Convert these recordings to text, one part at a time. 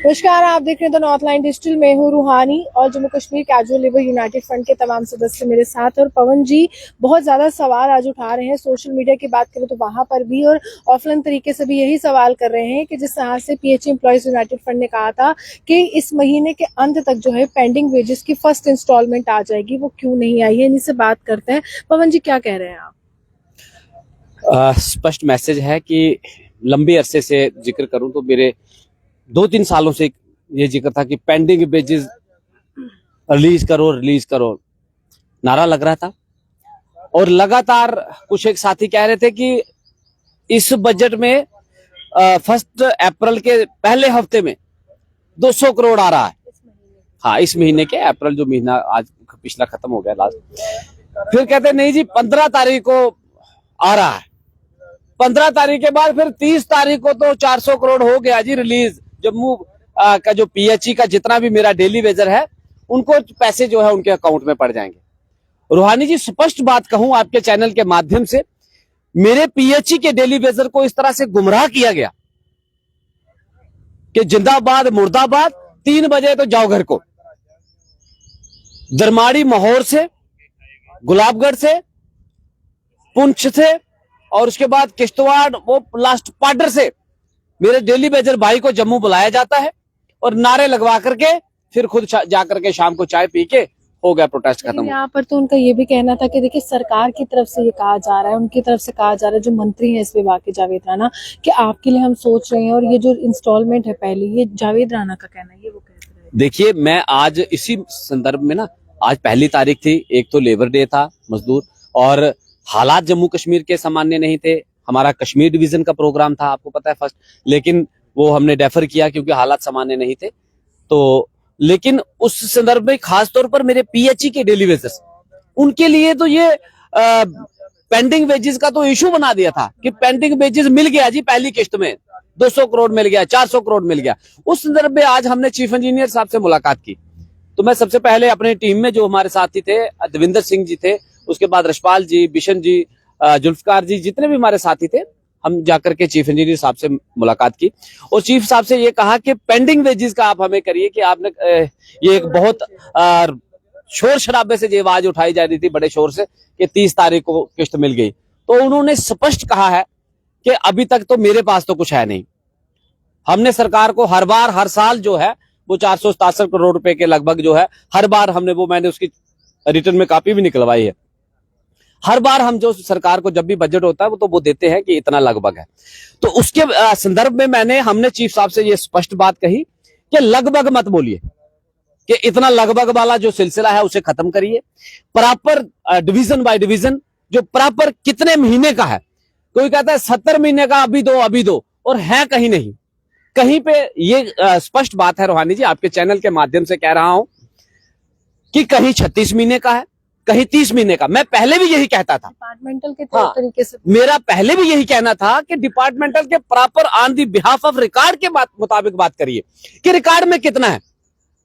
नमस्कार, आप देख रहे हैं द नॉर्थ लाइन डिजिटल में हूँ रूहानी और Jammu Kashmir casual labour United front के तमाम सदस्य मेरे साथ। और पवन जी बहुत ज्यादा सवाल आज उठा रहे हैं, सोशल मीडिया की बात करें तो वहां पर भी और ऑफलाइन तरीके से भी यही सवाल कर रहे हैं कि जिस तरह से पीएचई एम्प्लॉयज यूनाइटेड फ्रंट ने कहा था कि इस महीने के अंत तक जो है पेंडिंग वेजेस की फर्स्ट इंस्टॉलमेंट आ जाएगी, वो क्यों नहीं आई है, इन्हीं से बात करते हैं। पवन जी, क्या कह रहे हैं आप? स्पष्ट मैसेज है कि लंबे अरसे से जिक्र करूं तो मेरे 2-3 सालों से ये जिक्र था कि पेंडिंग वेजेस रिलीज करो नारा लग रहा था। और लगातार कुछ एक साथी कह रहे थे कि इस बजट में 1 अप्रैल के पहले हफ्ते में 200 करोड़ आ रहा है। हाँ, इस महीने के अप्रैल जो महीना आज पिछला खत्म हो गया लास्ट, फिर कहते नहीं जी 15 तारीख को आ रहा है। 15 तारीख के बाद फिर 30 तारीख को तो 400 करोड़ हो गया जी रिलीज। जम्मू का जो पीएचई का जितना भी मेरा डेली वेजर है, उनको पैसे जो है उनके अकाउंट में पड़ जाएंगे। रूहानी जी, स्पष्ट बात कहूं आपके चैनल के माध्यम से, मेरे पीएचई के डेली वेजर को इस तरह से गुमराह किया गया कि जिंदाबाद मुर्दाबाद, 3 बजे तो जाओ घर को। दरमाड़ी महौर से, गुलाबगढ़ से, पुंछ से और उसके बाद किश्तवाड़, वो लास्ट पाडर से मेरे डेली वेजर भाई को जम्मू बुलाया जाता है और नारे लगवा करके फिर खुद जाकर के शाम को चाय पी के हो गया प्रोटेस्ट खत्म। यहाँ पर तो उनका ये भी कहना था कि देखिए सरकार की तरफ से ये कहा जा रहा है, उनकी तरफ से कहा जा रहा है, जो मंत्री हैं इस विभाग के जावेद राणा, कि आपके लिए हम सोच रहे हैं और ये जो इंस्टॉलमेंट है पहले, ये जावेद राणा का कहना है, ये वो कह रहे हैं। देखिए, मैं आज इसी संदर्भ में ना, आज पहली तारीख थी, एक तो लेबर डे था मजदूर, और हालात जम्मू कश्मीर के सामान्य नहीं थे। हमारा कश्मीर डिवीजन का प्रोग्राम था, आपको पता है फर्स्ट, लेकिन वो हमने डेफर किया क्योंकि हालात सामान्य नहीं थे। तो लेकिन उस संदर्भ में खास तौर पर मेरे पीएचई के डेली वेजर्स, उनके लिए तो ये पेंडिंग वेजेस का तो इशू बना दिया था कि पेंडिंग वेजेस मिल गया जी, पहली किश्त में 200 करोड़ मिल गया, 400 करोड़ मिल गया। उस संदर्भ में आज हमने चीफ इंजीनियर साहब से मुलाकात की। तो मैं सबसे पहले अपनी टीम में जो हमारे साथी थे, देविंदर सिंह जी थे, उसके बाद रशपाल जी, बिशन जी, जुल्फकार जी, जितने भी हमारे साथी थे, हम जाकर के चीफ इंजीनियर साहब से मुलाकात की और चीफ साहब से ये कहा कि पेंडिंग वेजेस का आप हमें करिए कि आपने ये एक बहुत शोर शराबे से ये आवाज उठाई जा रही थी बड़े शोर से कि 30 तारीख को किश्त मिल गई। तो उन्होंने स्पष्ट कहा है कि अभी तक तो मेरे पास तो कुछ है नहीं। हमने सरकार को हर बार हर साल जो है वो 467 करोड़ रुपए के लगभग जो है, हर बार हमने वो, मैंने उसकी रिटर्न में कॉपी भी निकलवाई है। हर बार हम जो सरकार को जब भी बजट होता है वो देते हैं कि इतना लगभग है। तो उसके संदर्भ में हमने चीफ साहब से ये स्पष्ट बात कही कि लगभग मत बोलिए, कि इतना लगभग वाला जो सिलसिला है उसे खत्म करिए। प्रॉपर डिवीजन बाय डिवीजन, जो प्रॉपर कितने महीने का है, कोई कहता है 70 महीने का अभी दो, और है कहीं नहीं। कहीं पे ये स्पष्ट बात है रूहानी जी, आपके चैनल के माध्यम से कह रहा हूं कि कहीं 36 महीने का है, कहीं 30 महीने का। मैं पहले भी यही कहता था, डिपार्टमेंटल के तरीके से मेरा पहले भी यही कहना था कि डिपार्टमेंटल के proper on the behalf of record के मुताबिक बात करिए कि रिकॉर्ड में कितना है।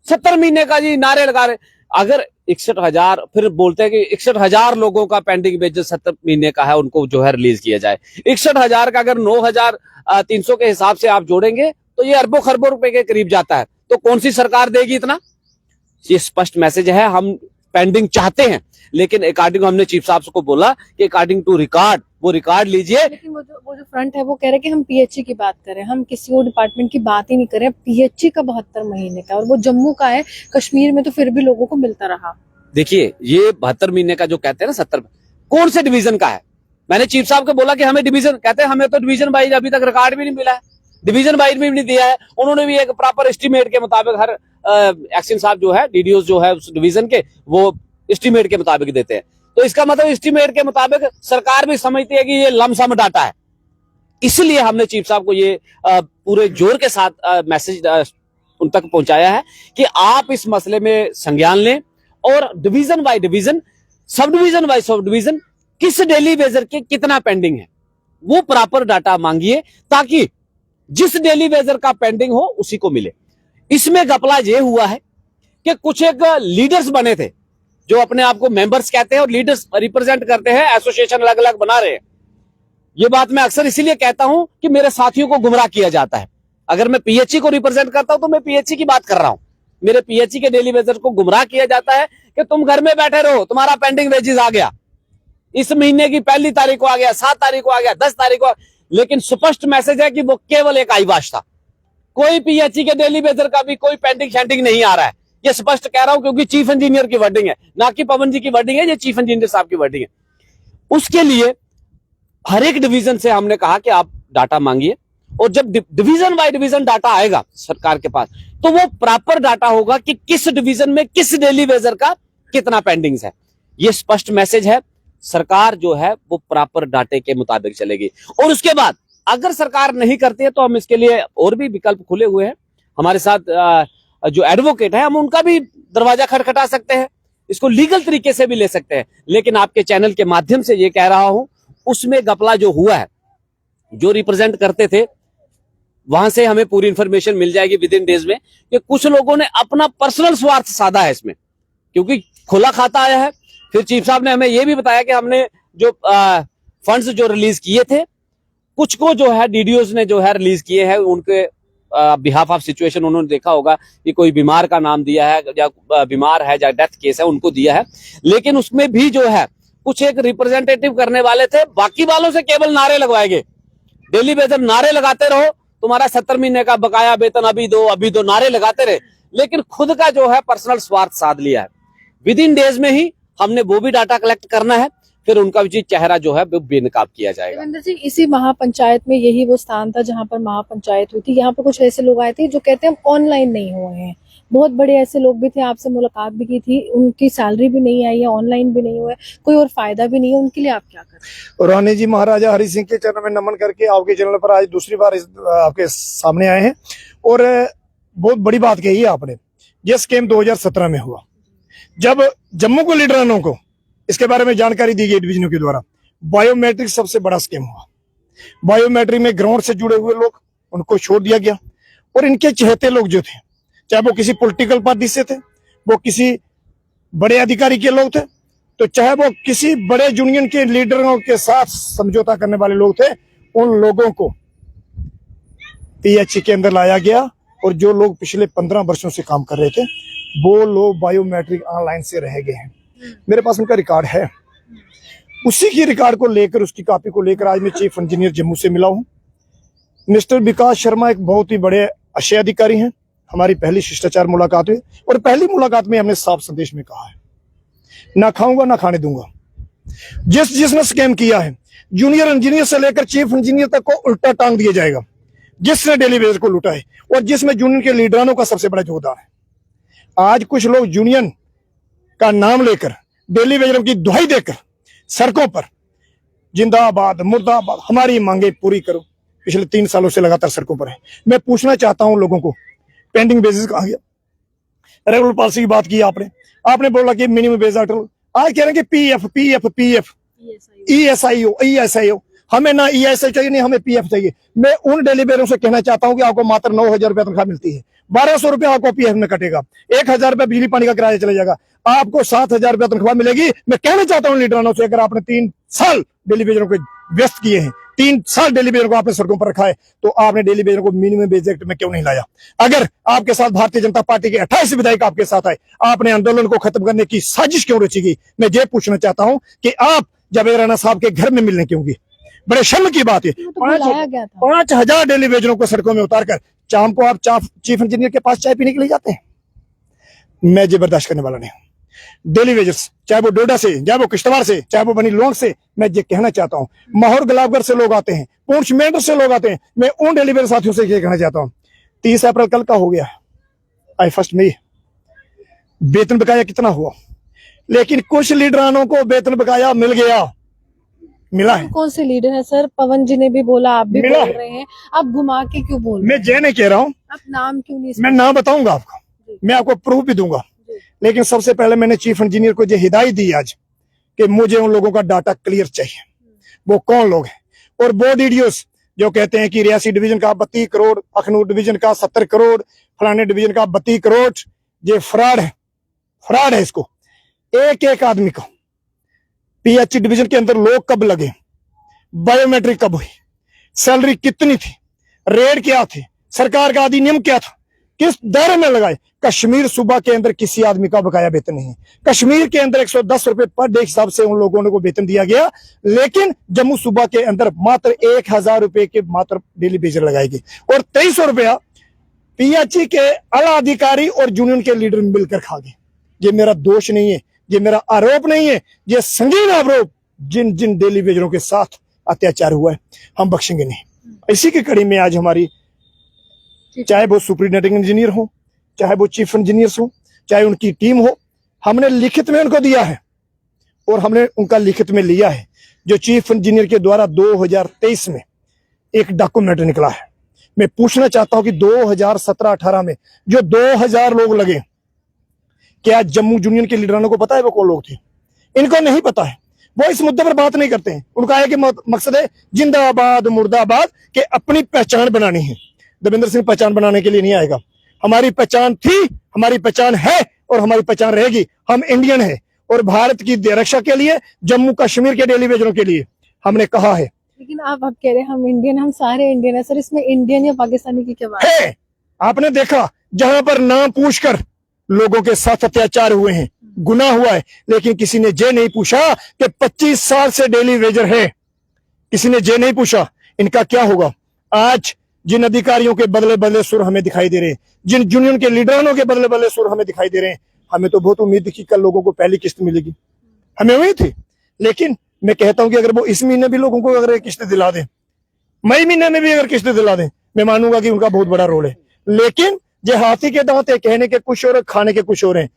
70 महीने का जी नारे लगा रहे, अगर 61,000, फिर बोलते हैं कि 61,000 लोगों का पेंडिंग वेजेस 70 महीने का है, उनको जो है रिलीज किया जाए। 61,000 का अगर 9,300 के हिसाब से आप जोड़ेंगे तो ये अरबों खरबों रुपए के करीब जाता है। तो कौन सी सरकार देगी इतना? ये स्पष्ट मैसेज है, हम पेंडिंग चाहते हैं, लेकिन अकॉर्डिंग, हमने चीफ साहब को बोला कि अकॉर्डिंग टू रिकॉर्ड, वो रिकॉर्ड लीजिए। लेकिन वो जो फ्रंट है वो कह रहे हैं कि हम पीएचई की बात करें, हम किसी और डिपार्टमेंट की बात ही नहीं करें। पीएचई का 72 महीने का, और वो जम्मू का है, कश्मीर में तो फिर भी लोगों को मिलता रहा। देखिए, ये 72 महीने का जो कहते हैं ना, 70 कौन से डिवीजन का है? मैंने चीफ साहब को बोला कि हमें डिवीजन, कहते हैं हमें तो डिवीजन वाइज अभी तक रिकॉर्ड भी नहीं मिला है, डिवीजन वाइज भी नहीं दिया है। उन्होंने भी एक प्रॉपर एस्टीमेट के मुताबिक, हर एक्शन साहब जो है, डीडीओ जो है उस डिवीजन के, वो एस्टीमेट के मुताबिक देते हैं। तो इसका मतलब एस्टीमेट के मुताबिक सरकार भी समझती है कि ये लमसम डाटा है। इसलिए हमने चीफ साहब को ये पूरे जोर के साथ मैसेज उन तक पहुंचाया है कि आप इस मसले में संज्ञान लें और division by division, sub division bye sub division, किस डेली वेजर के कितना पेंडिंग है वो प्रॉपर डाटा मांगिए, ताकि जिस डेली वेजर का पेंडिंग हो उसी को मिले। इसमें घपला ये हुआ है कि कुछ एक लीडर्स बने थे जो अपने आप को मेंबर्स कहते हैं और लीडर्स रिप्रेजेंट करते हैं, एसोसिएशन अलग अलग बना रहे हैं। ये बात मैं अक्सर इसीलिए कहता हूं कि मेरे साथियों को गुमराह किया जाता है। अगर मैं पीएचई को रिप्रेजेंट करता हूं तो मैं पीएचई की बात कर रहा हूं। मेरे पीएचई के डेली वेजर को गुमराह किया जाता है कि तुम घर में बैठे रहो, तुम्हारा पेंडिंग वेजेस आ गया, इस महीने की 1 तारीख को आ गया, 7 तारीख को आ गया, 10 तारीख को। लेकिन स्पष्ट मैसेज है कि वो केवल एक आईवाश था, कोई पीएचई के डेली वेजर का भी कोई पेंडिंग शेंडिंग नहीं आ रहा है। ये स्पष्ट कह रहा हूं क्योंकि चीफ इंजीनियर की वर्डिंग है, ना कि पवन जी की वर्डिंग है, ये चीफ इंजीनियर साहब की वर्डिंग है। उसके लिए हर एक डिवीजन से हमने कहा कि आप डाटा मांगिए, और जब डिवीजन बाय डिवीजन डाटा आएगा सरकार के पास तो वो प्रॉपर डाटा होगा कि किस डिवीजन में किस डेली वेजर का कितना पेंडिंग्स है। ये स्पष्ट मैसेज है, सरकार जो है वो प्रॉपर डाटे के मुताबिक चलेगी। और उसके बाद अगर सरकार नहीं करती है तो हम इसके लिए और भी विकल्प खुले हुए हैं। हमारे साथ जो एडवोकेट है, हम उनका भी दरवाजा खटखटा सकते हैं, इसको लीगल तरीके से भी ले सकते हैं। लेकिन आपके चैनल के माध्यम से ये कह रहा हूं, उसमें गपला जो हुआ है, जो रिप्रेजेंट करते थे, वहां से हमें पूरी इंफॉर्मेशन मिल जाएगी विद इन डेज में कि कुछ लोगों ने अपना पर्सनल स्वार्थ साधा है इसमें, क्योंकि खुला खाता आया है। फिर चीफ साहब ने हमें यह भी बताया कि हमने जो फंड्स जो रिलीज किए थे, कुछ को जो है डीडीओज ने जो है रिलीज किए हैं, उनके बिहाफ ऑफ सिचुएशन उन्होंने देखा होगा कि कोई बीमार का नाम दिया है या बीमार है या डेथ केस है, उनको दिया है। लेकिन उसमें भी जो है कुछ एक रिप्रेजेंटेटिव करने वाले थे, बाकी वालों से केवल नारे लगवाए गए। डेली वेजर नारे लगाते रहो, तुम्हारा 70 महीने का बकाया वेतन अभी दो, नारे लगाते रहे, लेकिन खुद का जो है पर्सनल स्वार्थ साध लिया है। विद इन डेज में ही हमने वो भी डाटा कलेक्ट करना है, फिर उनका भी चेहरा जो है वो बेनकाब किया जाएगा। देवेंद्र जी, इसी महापंचायत में यही वो स्थान था जहाँ पर महापंचायत हुई थी। यहाँ पर कुछ ऐसे लोग आए थे जो कहते हैं हम ऑनलाइन नहीं हुए हैं। बहुत बड़े ऐसे लोग भी थे, आपसे मुलाकात भी की थी, उनकी सैलरी भी नहीं आई है, ऑनलाइन भी नहीं हुआ है, कोई और फायदा भी नहीं है, उनके लिए आप क्या करें? रानी जी महाराजा हरि सिंह के चरण में नमन करके आपके चैनल पर आज दूसरी बार आपके सामने आए हैं। और बहुत बड़ी बात कही है आपने। ये स्कीम 2017 में हुआ, जब जम्मू को लीडरानों को इसके बारे में जानकारी दी गई डिवीजनों के द्वारा। बायोमेट्रिक सबसे बड़ा स्कीम हुआ। बायोमेट्रिक में ग्राउंड से जुड़े हुए लोग, उनको छोड़ दिया गया, और इनके चहेते लोग जो थे, चाहे वो किसी पॉलिटिकल पार्टी से थे, वो किसी बड़े अधिकारी के लोग थे, तो चाहे वो किसी बड़े यूनियन के लीडरों के साथ समझौता करने वाले लोग थे, उन लोगों को पीएचई के अंदर लाया गया। और जो लोग पिछले 15 वर्षों से काम कर रहे थे, वो लोग बायोमेट्रिक ऑनलाइन से रह गए हैं। मेरे पास उनका रिकॉर्ड है। उसी की रिकॉर्ड को लेकर, उसकी कॉपी को लेकर आज मैं चीफ इंजीनियर जम्मू से मिला हूं। मिस्टर विकास शर्मा एक बहुत ही बड़े अच्छे अधिकारी हैं। हमारी पहली शिष्टाचार मुलाकात हुई, और पहली मुलाकात में हमने साफ संदेश में कहा है, ना खाऊंगा ना खाने दूंगा। जिसने स्कैम किया है, जूनियर इंजीनियर से लेकर चीफ इंजीनियर तक को उल्टा टांग दिया जाएगा। जिसने डेली वेजर को लूटा है, और जिसमें यूनियन के लीडरानों का सबसे बड़ा योगदान है। आज कुछ लोग यूनियन का नाम लेकर, डेली वेजरों की दुहाई देकर सड़कों पर जिंदाबाद मुर्दाबाद, हमारी मांगे पूरी करो, पिछले 3 सालों से लगातार सड़कों पर है। मैं पूछना चाहता हूं लोगों को, पेंडिंग बेसिस कहां गया? रेगुलर पॉलिसी की बात की आपने बोला कि मिनिमम वेज आर्टिकल, आज कह रहे हैं कि पीएफ ईएसआईओ। हमें ना ईएसआई चाहिए, नहीं हमें पीएफ चाहिए। मैं उन डेली वेजरों से कहना चाहता हूं कि आपको मात्र 9,000 रुपया तनख्वाह मिलती है, 1200 रुपया आपको पीएफ में कटेगा, 1,000 रुपया बिजली पानी का किराया चला जाएगा, आपको 7,000 रुपया तनख्वाह मिलेगी। मैं कहना चाहता हूं लीडरानों से, अगर आपने 3 साल डेली वेजरों को व्यस्त किए हैं, 3 साल डेली वेजरों को आपने सड़कों पर रखा है, तो आपने डेली वेजरों को मिनिमम वेज एक्ट में क्यों नहीं लाया? अगर आपके साथ भारतीय जनता पार्टी के 28 विधायक आपके साथ आए, आपने आंदोलन को खत्म करने की साजिश क्यों रची गई? मैं ये पूछना चाहता हूं कि आप जावेद राणा साहब के घर में मिलने क्यों गए? बड़े शर्म की बात है। 5,000 डेली वेजरों को सड़कों में उतारकर शाम को आप चीफ इंजीनियर के पास चाय पीने के लिए जाते हैं। मैं ये बर्दाश्त करने वाला नहीं हूं। डेली वेजर्स, चाहे वो डोडा से, चाहे वो किश्तवाड़ से, चाहे वो बनी लोंग से, मैं ये कहना चाहता हूं, माहौर गुलाबगढ़ से लोग आते हैं, पूंछ मेंढर से लोग आते हैं। मैं उन डेली वेजर साथियों से ये कहना चाहता हूं, 30 अप्रैल कल का हो गया, आज 1 मई, वेतन बकाया कितना हुआ? लेकिन कुछ लीडरानों को वेतन बकाया मिल गया, मिला है। कौन से लीडर है सर? पवन जी ने भी बोला, आप भी बोल रहे हैं, आप घुमा के क्यों बोल रहे हैं? मैं ये नहीं कह रहा हूँ, आप नाम क्यों नहीं? मैं नाम बताऊंगा आपको, मैं आपको प्रूफ भी दूंगा। लेकिन सबसे पहले मैंने चीफ इंजीनियर को ये हिदायत दी आज कि मुझे उन लोगों का डाटा क्लियर चाहिए, वो कौन लोग हैं। और वो डीडीओस जो कहते हैं कि रियासी डिवीजन का 32 करोड़, अखनूर डिवीजन का 70 करोड़, फलाने डिवीजन का 32 करोड़, ये फ्रॉड है। इसको एक आदमी को पीएचई डिवीजन के अंदर लोग कब लगे, बायोमेट्रिक कब हुई, सैलरी कितनी थी, रेट क्या थे, सरकार का अधिनियम क्या था, किस दायरे में लगाए? कश्मीर सूबा के अंदर किसी आदमी का बकाया वेतन नहीं है। कश्मीर के अंदर 110 रुपए पर डे हिसाब से उन लोगों को वेतन दिया गया, लेकिन जम्मू सूबा के अंदर मात्र 1000 रुपए के मात्र डेली वेजर लगाए गए और 2300 रुपया पीएचई के आला अधिकारी और यूनियन के लीडर मिलकर खा गए। ये मेरा दोष नहीं है, ये मेरा आरोप नहीं है, ये संगीन आरोप जिन जिन डेली वेजरों के साथ अत्याचार हुआ है हम बख्शेंगे नहीं। इसी की कड़ी में आज हमारी, चाहे वो सुपरिटेंडेंट इंजीनियर हो, चाहे वो चीफ इंजीनियर्स हो, चाहे उनकी टीम हो, हमने लिखित में उनको दिया है और हमने उनका लिखित में लिया है। जो चीफ इंजीनियर के द्वारा 2023 में एक डॉक्यूमेंट निकला है, मैं पूछना चाहता हूं कि 2017-18 में जो 2000 लोग लगे, क्या जम्मू यूनियन के लीडरों को पता है वो कौन लोग थे? इनको नहीं पता है, वो इस मुद्दे पर बात नहीं करते हैं। उनका है कि मकसद है जिंदाबाद मुर्दाबाद के अपनी पहचान बनानी है। देवेंद्र सिंह पहचान बनाने के लिए नहीं आएगा। हमारी पहचान थी, हमारी पहचान है और हमारी पहचान रहेगी। हम इंडियन है और भारत की रक्षा के लिए, जम्मू कश्मीर के डेली वेजरों के लिए हमने कहा है। लेकिन आप कह रहे हैं हम इंडियन, हम सारे इंडियन है सर, इसमें इंडियन या पाकिस्तानी की क्या बात है? आपने देखा जहां पर नाम पूछकर लोगों के साथ अत्याचार हुए हैं, गुनाह हुआ है, लेकिन किसी ने ये नहीं पूछा कि 25 साल से डेली वेजर है। किसी ने ये नहीं पूछा इनका क्या होगा। आज जिन अधिकारियों के बदले बदले सुर हमें दिखाई दे रहे हैं, जिन यूनियन के लीडरों के बदले बदले सुर हमें दिखाई दे रहे हैं, हमें तो बहुत उम्मीद थी कि कल लोगों को पहली किस्त मिलेगी, हमें वही थी। लेकिन मैं कहता हूं कि अगर वो इस महीने भी लोगों को अगर किस्त दिला दें, मई महीने में भी अगर किस्त दिला दें, मैं मानूंगा कि उनका बहुत बड़ा रोल है। लेकिन ये हाथी के दांत है, कहने के कुछ और खाने के कुछ और हैं।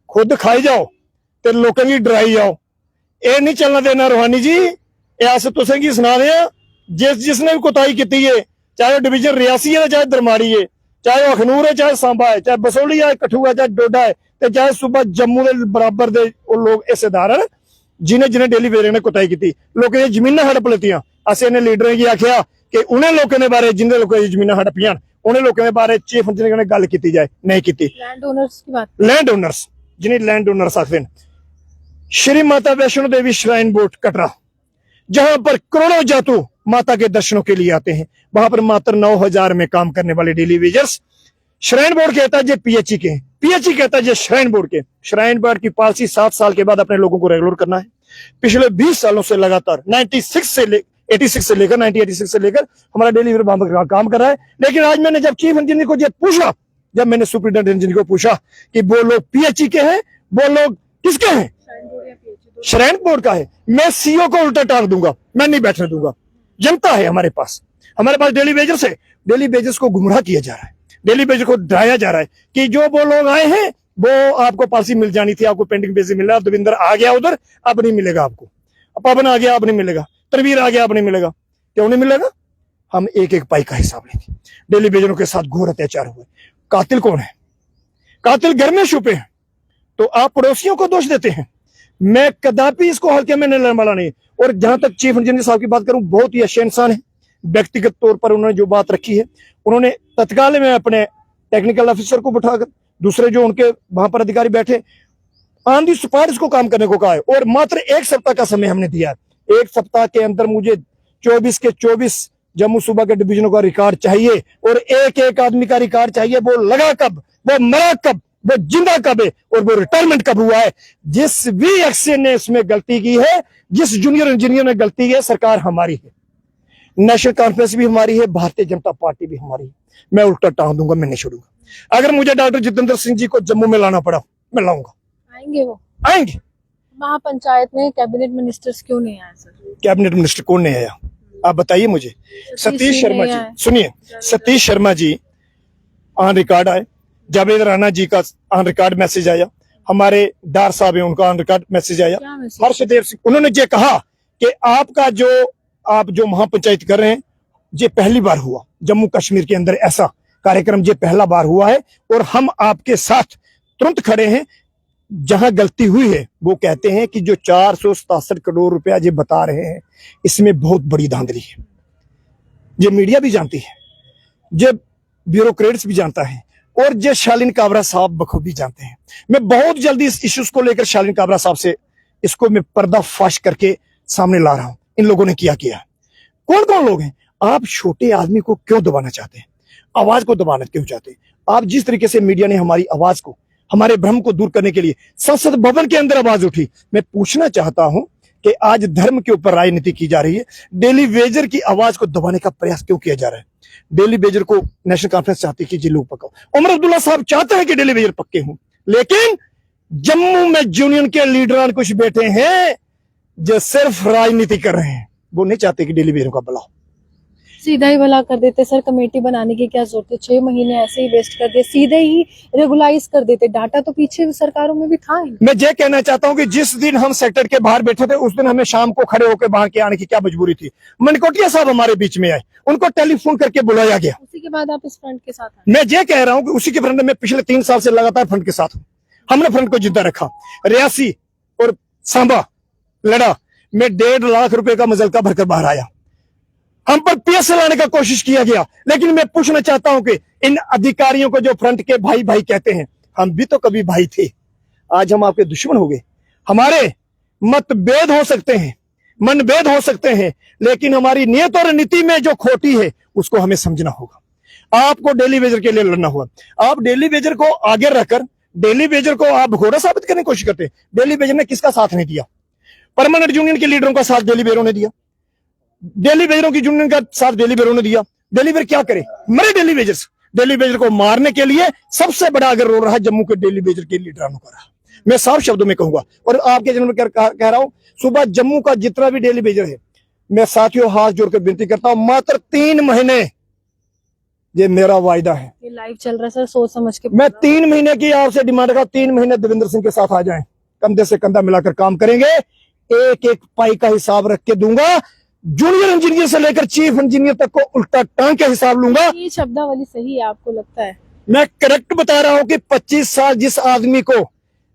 खुद खाई जाओ ते लोगों की डराई जाओ, ये नहीं चलना देना। रूहानी जी ऐस तुसें की सुना दे, जिसने भी कोताही की है, चाहे वो डिवीजन रियासी है, चाहे दरमाड़ी है, चाहे वो अखनूर है, चाहे सांबा है, चाहे बसोली है, कठुआ है, चाहे डोडा है, चाहे सूबा जम्मू के बराबर दे लोग हिस्सेदार हैं जिन्हें जिन्हें डेली वेजर ने कोताही की। लोग ये जमीन हड़प लेतियां। असें ने लीडर की आख्या कि उन्हें लोगों ने बारे जिन्हें लोगों की जमीन हड़पियां उन्हें लोगों के बारे चीफ इंजीनियर ने गल की जाए, नहीं की। लैंड ओनर्स की बात, लैंड ओनर्स जिन्हें लैंड ओनर्स आखते हैं। श्री माता वैष्णो देवी श्राइन बोर्ड कटरा, जहां पर करोड़ों जातू माता के दर्शनों के लिए आते हैं, वहां पर मात्र 9000 में काम करने वाले डेली वेजर्स। श्राइन बोर्ड कहता है ये पीएचई के, पीएचई कहता है ये श्राइन बोर्ड के। श्राइन बोर्ड की पॉलिसी 7 साल के बाद अपने लोगों को रेगुलर करना है। पिछले 20 सालों से लगातार 86 से लेकर 1986 से लेकर हमारा डेली वेजर काम कर रहा है। लेकिन आज मैंने जब चीफ इंजीनियर को ये पूछा, जब मैंने सुपरिटेंडेंट इंजीनियर को पूछा कि वो लोग पीएचई के हैं, वो लोग किसके हैं, श्राइन बोर्ड का है, मैं सीओ को उल्टा टांग दूंगा, मैं नहीं बैठने दूंगा। जनता है हमारे पास डेली वेजर्स है। डेली वेजर्स को गुमराह किया जा रहा है, डेली वेजर को डराया जा रहा है कि जो वो लोग आए हैं वो आपको पॉलिसी मिल जानी थी, आपको पेंडिंग बेसिस मिल रहा है। देवेंद्र आ गया उधर, अब नहीं मिलेगा आपको। पवन आ गया, अब नहीं मिलेगा। तनवीर आ गया, अब नहीं मिलेगा। क्यों नहीं मिलेगा? हम एक एक पाई का हिसाब लेंगे। डेली वेजरों के साथ घोर अत्याचार हुए। कातिल कौन है? कातिल घर में छुपे हैं, तो आप पड़ोसियों को दोष देते हैं। मैं कदापि इसको हल्के में नहीं लेने वाला नहीं। और जहां तक चीफ इंजीनियर साहब की बात करूं, बहुत ही अच्छे इंसान है। व्यक्तिगत तौर पर उन्होंने जो बात रखी है, उन्होंने तत्काल में अपने टेक्निकल ऑफिसर को बिठाकर, दूसरे जो उनके वहां पर अधिकारी बैठे, ऑन दी स्पॉट इसको काम करने को कहा है। और मात्र 1 सप्ताह का समय हमने दिया है। 1 सप्ताह के अंदर मुझे 24 के 24 जम्मू सूबा के डिवीजनों का रिकॉर्ड चाहिए और एक एक आदमी का रिकॉर्ड चाहिए। वो लगा कब, वो मरा कब, वो जिंदा कब है और वो रिटायरमेंट कब हुआ है। जिस भी एक्शन ने इसमें गलती की है, जिस जूनियर इंजीनियर ने गलती की है, सरकार हमारी है, नेशनल कॉन्फ्रेंस भी हमारी है, भारतीय जनता पार्टी भी हमारी है। मैं उल्टा टांग दूंगा, मैं नहीं छोड़ूंगा। अगर मुझे डॉक्टर जितेंद्र सिंह जी को जम्मू में लाना पड़ा, मैं लाऊंगा। आएंगे वो? आएंगे। महापंचायत में कैबिनेट मिनिस्टर्स क्यों नहीं आए सर? कैबिनेट मिनिस्टर कौन नहीं आया, आप बताइए मुझे। सतीश शर्मा जी, सुनिए, सतीश शर्मा जी ऑन रिकॉर्ड आए, जावेद राणा जी का ऑन रिकॉर्ड मैसेज आया, हमारे डार साहब है उनका ऑन रिकॉर्ड मैसेज आया, हर्षदेव सिंह। उन्होंने ये कहा कि आपका जो आप जो महापंचायत कर रहे हैं, ये पहली बार हुआ जम्मू कश्मीर के अंदर, ऐसा कार्यक्रम ये पहला बार हुआ है और हम आपके साथ तुरंत खड़े हैं। जहां गलती हुई है वो कहते हैं कि जो 467 करोड़ रुपया ये बता रहे हैं, इसमें बहुत बड़ी धांधली है। ये मीडिया भी जानती है, ये ब्यूरोक्रेट्स भी जानता है और ये शालीन काबरा साहब बखूबी जानते हैं। मैं बहुत जल्दी इस इश्यूज को लेकर शालीन काबरा साहब से इसको मैं पर्दाफाश करके सामने ला रहा हूं। इन लोगों ने किया कौन कौन लोग हैं? आप छोटे आदमी को क्यों दबाना चाहते हैं? आवाज को दबाना क्यों चाहते हैं? आप जिस तरीके से मीडिया ने हमारी आवाज को, हमारे भ्रम को दूर करने के लिए संसद भवन के अंदर आवाज उठी, मैं पूछना चाहता हूं कि आज धर्म के ऊपर राजनीति की जा रही है, डेली वेजर की आवाज को दबाने का प्रयास क्यों किया जा रहा है? डेली वेजर को नेशनल कॉन्फ्रेंस चाहती है कि जी लोग पकाओ, उमर अब्दुल्ला साहब चाहते हैं कि डेली वेजर पक्के हों, लेकिन जम्मू में यूनियन के लीडरान कुछ बैठे हैं जो सिर्फ राजनीति कर रहे हैं, वो नहीं चाहते कि डेली वेजर का भला हो। सीधा ही भला कर देते सर, कमेटी बनाने की क्या जरूरत है? 6 महीने ऐसे ही वेस्ट कर दिए, सीधे ही रेगुलाइज कर देते। डाटा तो पीछे सरकारों में भी था ही। मैं ये कहना चाहता हूं कि जिस दिन हम सेक्टर के बाहर बैठे थे उस दिन हमें शाम को खड़े होकर बाहर के आने की क्या मजबूरी थी? मनकोटिया साहब हमारे बीच में आए, उनको टेलीफोन करके बुलाया गया। उसी के बाद आप इस फ्रंट के साथ आए। मैं ये कह रहा हूं कि उसी के फ्रंट में पिछले 3 साल से लगातार फ्रंट के साथ हूं। हमने फ्रंट को जिंदा रखा। रियासी और सांबा लड़ा, मैं 1.5 लाख रुपए का मुजलका भरकर बाहर आया। हम पर पीएस लाने का कोशिश किया गया, लेकिन मैं पूछना चाहता हूं कि इन अधिकारियों को जो फ्रंट के भाई भाई कहते हैं, हम भी तो कभी भाई थे, आज हम आपके दुश्मन हो गए। हमारे मतभेद हो सकते हैं, मनभेद हो सकते हैं, लेकिन हमारी नियत और नीति में जो खोटी है उसको हमें समझना होगा। आपको डेली वेजर के लिए लड़ना होगा। आप डेली वेजर को आगे रखकर डेली वेजर को आप घोड़ा साबित करने की कोशिश करते हैं। डेली वेजर ने किसका साथ नहीं दिया? परमानेंट यूनियन के लीडरों का साथ डेली वेजरों ने दिया, डेली वेजरों की यूनियन का साथ डेली वेजरों ने दिया। डेली वेजर क्या करे? मरे डेली वेजर्स। डेली वेजर को मारने के लिए सबसे बड़ा अगर रोल रहा जम्मू के डेली वेजर के लीडरानों का रहा। मैं साफ शब्दों में कहूंगा और आपके जन्म में कह रहा हूं, सुबह जम्मू का जितना भी डेली वेजर है, मैं साथियों हाथ जोड़कर विनती करता हूं, मात्र 3 महीने, ये मेरा वायदा है। ये लाइव चल रहा है सर, सोच समझ के। मैं 3 महीने की आपसे डिमांड का 3 महीने देवेंद्र सिंह के साथ आ जाएं, कंधे से कंधा मिलाकर काम करेंगे, एक एक पाई का हिसाब रख के दूंगा। जूनियर इंजीनियर से लेकर चीफ इंजीनियर तक को उल्टा टांग के हिसाब लूंगा। ये शब्दावली सही है आपको लगता है? मैं करेक्ट बता रहा हूं कि 25 साल जिस आदमी को,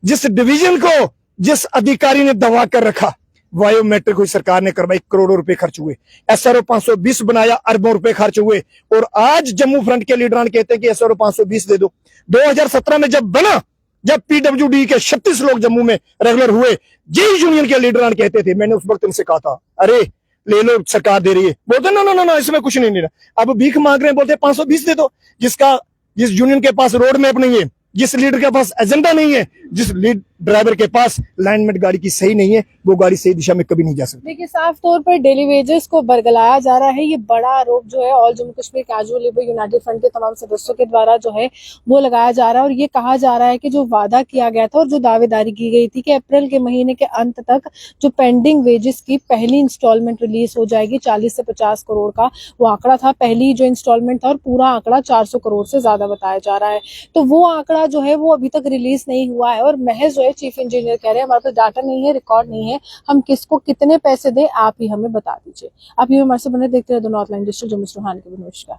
जिस डिवीजन को, जिस अधिकारी ने दबा कर रखा, बायोमेट्रिक हुई सरकार ने करवाई, करोड़ों रुपए खर्च हुए, SRO 520 बनाया, अरबों रुपए खर्च हुए, और आज जम्मू फ्रंट के लीडरान कहते हैं कि SRO 520 दे दो। 2017 में जब बना, जब PWD के 36 लोग जम्मू में रेगुलर हुए, जेई यूनियन के लीडरान कहते थे, मैंने उस वक्त उनसे कहा था, अरे ले लो सरकार दे रही है, बोलते ना इसमें कुछ नहीं रहा। अब भीख मांग रहे हैं, बोलते 520 दे दो। जिस यूनियन के पास रोड मैप नहीं है, जिस लीडर के पास एजेंडा नहीं है, जिस लीड ड्राइवर के पास लाइनमेंट गाड़ी की सही नहीं है, वो गाड़ी सही दिशा में कभी नहीं जा सकती। देखिए, साफ तौर पर डेली वेजेस को बरगलाया जा रहा है। ये बड़ा आरोप जो है all Jammu Kashmir casual labour United front के तमाम सदस्यों के द्वारा जो है वो लगाया जा रहा है, और ये कहा जा रहा है कि जो वादा किया गया था और जो दावेदारी की गई थी कि अप्रैल के महीने के अंत तक जो पेंडिंग वेजेस की पहली इंस्टॉलमेंट रिलीज हो जाएगी, 40 से 50 करोड़ का वो आंकड़ा था पहली जो इंस्टॉलमेंट था, और पूरा आंकड़ा 400 करोड़ से ज्यादा बताया जा रहा है। तो वो आंकड़ा जो है वो अभी तक रिलीज नहीं हुआ है, और महज जो है चीफ इंजीनियर कह रहे हैं हमारे पास डाटा नहीं है, रिकॉर्ड नहीं है, हम किसको कितने पैसे दें आप ही हमें बता दीजिए। आप ये हमारे से बने देखते रहे, दोनों ऑनलाइन डिजिटल जम्मू से रूहानी के। नमस्कार।